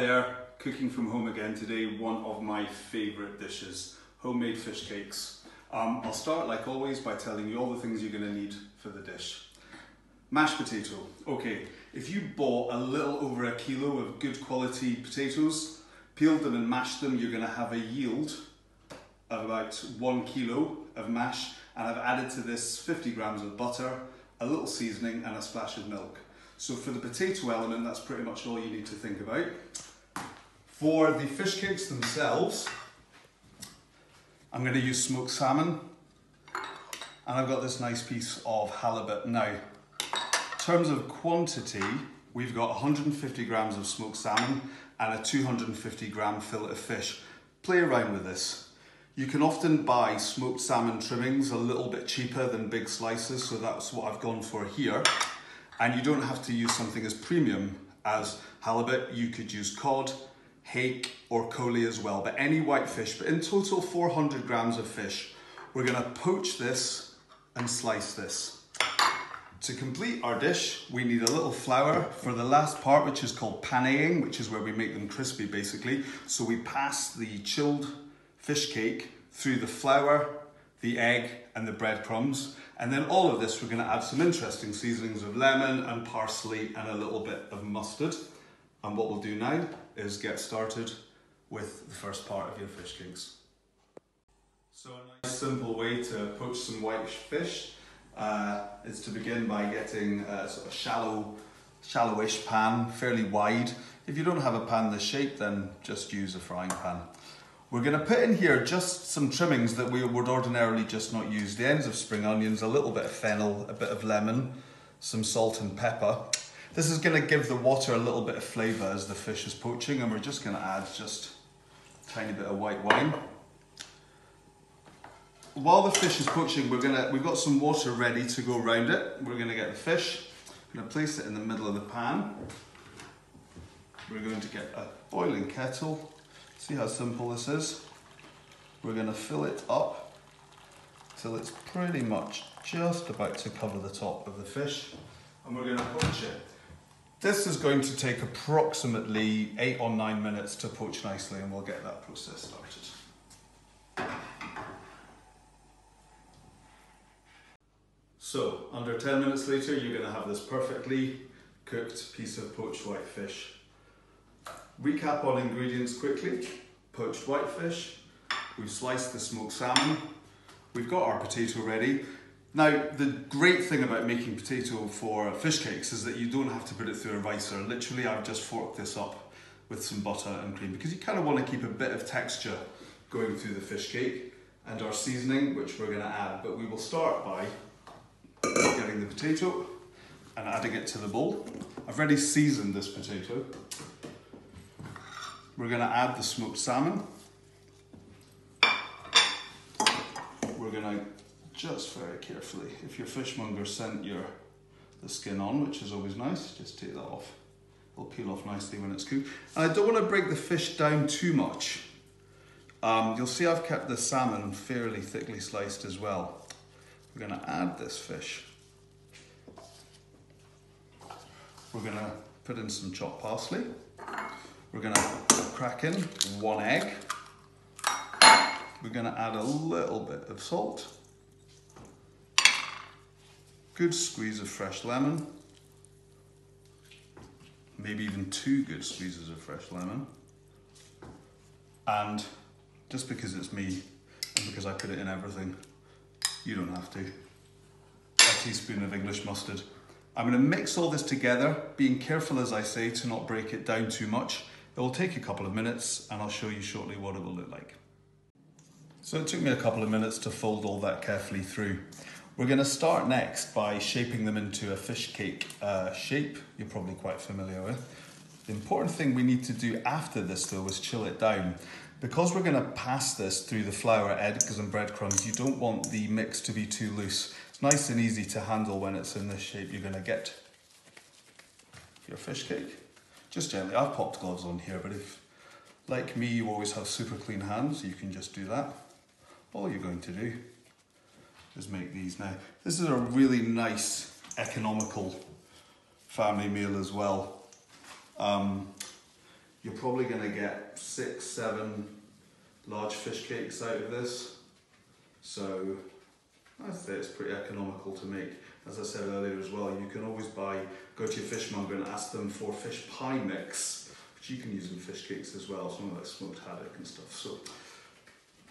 there, cooking from home again today, one of my favourite dishes, homemade fish cakes. I'll start like always by telling you all the things you're going to need for the dish. Mashed potato. Okay, if you bought a little over a kilo of good quality potatoes, peeled them and mashed them, you're going to have a yield of about 1 kilo of mash, and I've added to this 50 grams of butter, a little seasoning and a splash of milk. So for the potato element, that's pretty much all you need to think about. For the fish cakes themselves, I'm going to use smoked salmon, and I've got this nice piece of halibut. Now, in terms of quantity, we've got 150 grams of smoked salmon and a 250 gram fillet of fish. Play around with this. You can often buy smoked salmon trimmings a little bit cheaper than big slices, so that's what I've gone for here. And you don't have to use something as premium as halibut. You could use cod, hake or coley as well, but any white fish. But in total 400 grams of fish. We're going to poach this and slice this. To complete our dish, we need a little flour for the last part, which is called paneing, which is where we make them crispy basically. So we pass the chilled fish cake through the flour, the egg and the breadcrumbs, and then all of this we're going to add some interesting seasonings of lemon and parsley and a little bit of mustard. And what we'll do now is get started with the first part of your fish cakes. So a nice simple way to poach some white fish is to begin by getting a sort of shallowish pan, fairly wide. If you don't have a pan this shape, then just use a frying pan. We're going to put in here just some trimmings that we would ordinarily just not use. The ends of spring onions, a little bit of fennel, a bit of lemon, some salt and pepper. This is going to give the water a little bit of flavour as the fish is poaching, and we're just going to add just a tiny bit of white wine. While the fish is poaching, we've got some water ready to go around it. We're going to get the fish, we're going to place it in the middle of the pan. We're going to get a boiling kettle. See how simple this is? We're going to fill it up till it's pretty much just about to cover the top of the fish, and we're going to poach it. This is going to take approximately 8 or 9 minutes to poach nicely, and we'll get that process started. So, under 10 minutes later, you're going to have this perfectly cooked piece of poached white fish. Recap on ingredients quickly. Poached white fish, we've sliced the smoked salmon, we've got our potato ready. Now, the great thing about making potato for fish cakes is that you don't have to put it through a ricer. Literally, I've just forked this up with some butter and cream because you kind of want to keep a bit of texture going through the fish cake, and our seasoning, which we're going to add. But we will start by getting the potato and adding it to the bowl. I've already seasoned this potato. We're going to add the smoked salmon. We're going to just very carefully, if your fishmonger sent the skin on, which is always nice, just take that off. It'll peel off nicely when it's cooked. And I don't want to break the fish down too much. You'll see I've kept the salmon fairly thickly sliced as well. We're going to add this fish. We're going to put in some chopped parsley. We're going to crack in 1 egg. We're going to add a little bit of salt. Good squeeze of fresh lemon. Maybe even 2 good squeezes of fresh lemon. And just because it's me and because I put it in everything, you don't have to. A teaspoon of English mustard. I'm going to mix all this together, being careful, as I say, to not break it down too much. It will take a couple of minutes, and I'll show you shortly what it will look like. So it took me a couple of minutes to fold all that carefully through. We're going to start next by shaping them into a fish cake shape you're probably quite familiar with. The important thing we need to do after this though is chill it down. Because we're going to pass this through the flour, eggs and breadcrumbs, you don't want the mix to be too loose. It's nice and easy to handle when it's in this shape. You're going to get your fish cake. Just gently. I've popped gloves on here, but if, like me, you always have super clean hands, you can just do that. All you're going to do is make these now. This is a really nice, economical family meal as well. You're probably going to get 6, 7 large fish cakes out of this. So I'd say it's pretty economical to make. As I said earlier as well, you can always go to your fishmonger and ask them for fish pie mix, which you can use in fish cakes as well, something like smoked haddock and stuff. So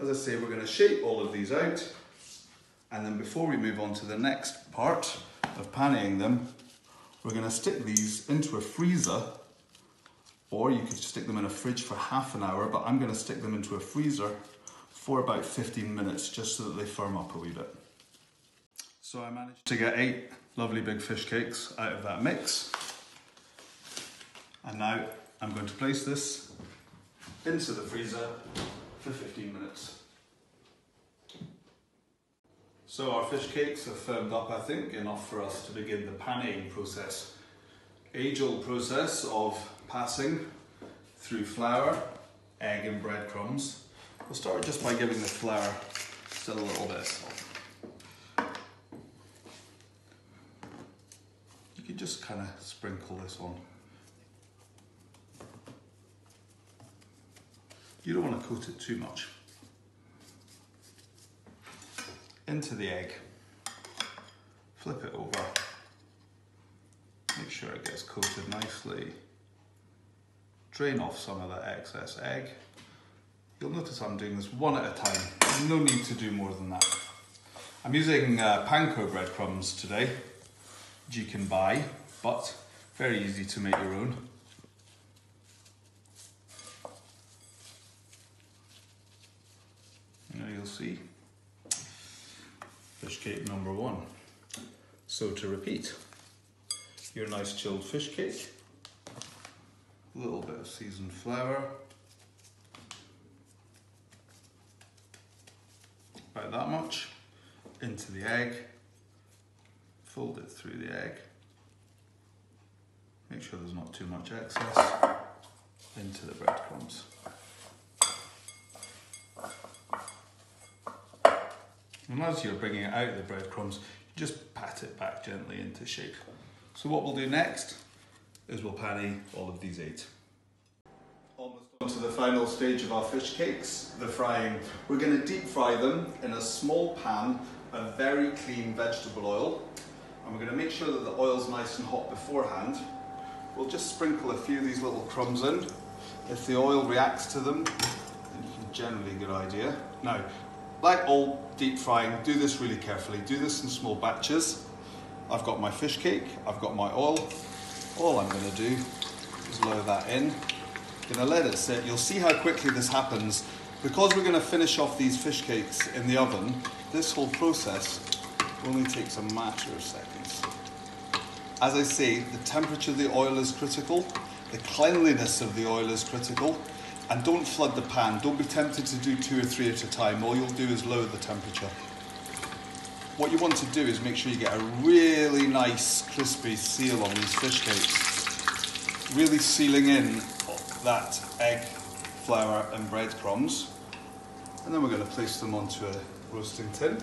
as I say, we're going to shape all of these out, and then before we move on to the next part of panning them, we're going to stick these into a freezer, or you could stick them in a fridge for half an hour, but I'm going to stick them into a freezer for about 15 minutes just so that they firm up a wee bit. So I managed to get 8 lovely big fish cakes out of that mix, and now I'm going to place this into the freezer for 15 minutes. So our fish cakes have firmed up, I think, enough for us to begin the panning process. Age-old process of passing through flour, egg and breadcrumbs. We'll start just by giving the flour still a little bit of salt. You can just kind of sprinkle this on. You don't want to coat it too much. Into the egg, flip it over, make sure it gets coated nicely, drain off some of that excess egg. You'll notice I'm doing this one at a time, there's no need to do more than that. I'm using Panko breadcrumbs today, which you can buy, but very easy to make your own. Now you'll see. Fish cake number 1. So to repeat, your nice chilled fish cake, a little bit of seasoned flour, about that much, into the egg, fold it through the egg, make sure there's not too much excess, into the breadcrumbs. And as you're bringing it out of the breadcrumbs, you just pat it back gently into shape. So what we'll do next is we'll panny all of these 8. Almost on to the final stage of our fish cakes, the frying. We're going to deep fry them in a small pan of very clean vegetable oil. And we're going to make sure that the oil's nice and hot beforehand. We'll just sprinkle a few of these little crumbs in. If the oil reacts to them, then you can generally get an idea. Now, like all deep frying, do this really carefully. Do this in small batches. I've got my fish cake, I've got my oil. All I'm going to do is lower that in. I'm going to let it sit. You'll see how quickly this happens. Because we're going to finish off these fish cakes in the oven, this whole process only takes a matter of seconds. As I say, the temperature of the oil is critical. The cleanliness of the oil is critical. And don't flood the pan. Don't be tempted to do 2 or 3 at a time. All you'll do is lower the temperature. What you want to do is make sure you get a really nice crispy seal on these fish cakes. Really sealing in that egg, flour and breadcrumbs. And then we're going to place them onto a roasting tin.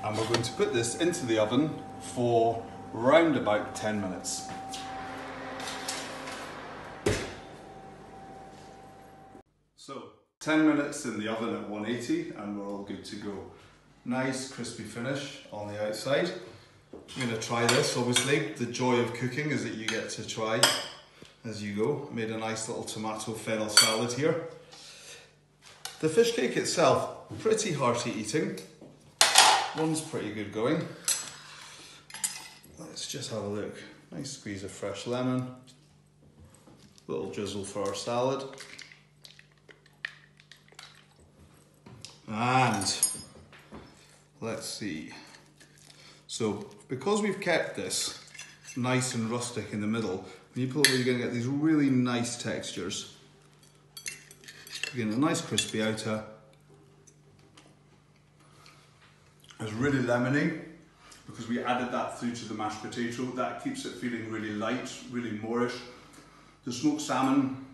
And we're going to put this into the oven for round about 10 minutes. So 10 minutes in the oven at 180 and we're all good to go. Nice crispy finish on the outside. I'm going to try this, obviously. The joy of cooking is that you get to try as you go. Made a nice little tomato fennel salad here. The fish cake itself, pretty hearty eating. One's pretty good going. Let's just have a look. Nice squeeze of fresh lemon. Little drizzle for our salad. And let's see. So because we've kept this nice and rustic in the middle, when you pull it, you're going to get these really nice textures. Again, a nice crispy outer. It's really lemony because we added that through to the mashed potato. That keeps it feeling really light, really moreish. The smoked salmon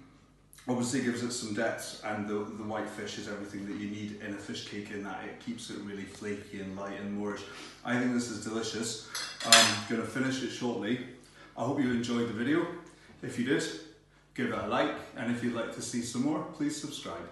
obviously gives it some depth, and the white fish is everything that you need in a fish cake, in that it keeps it really flaky and light and moreish. I think this is delicious. I'm going to finish it shortly. I hope you enjoyed the video. If you did, give it a like, and if you'd like to see some more, please subscribe.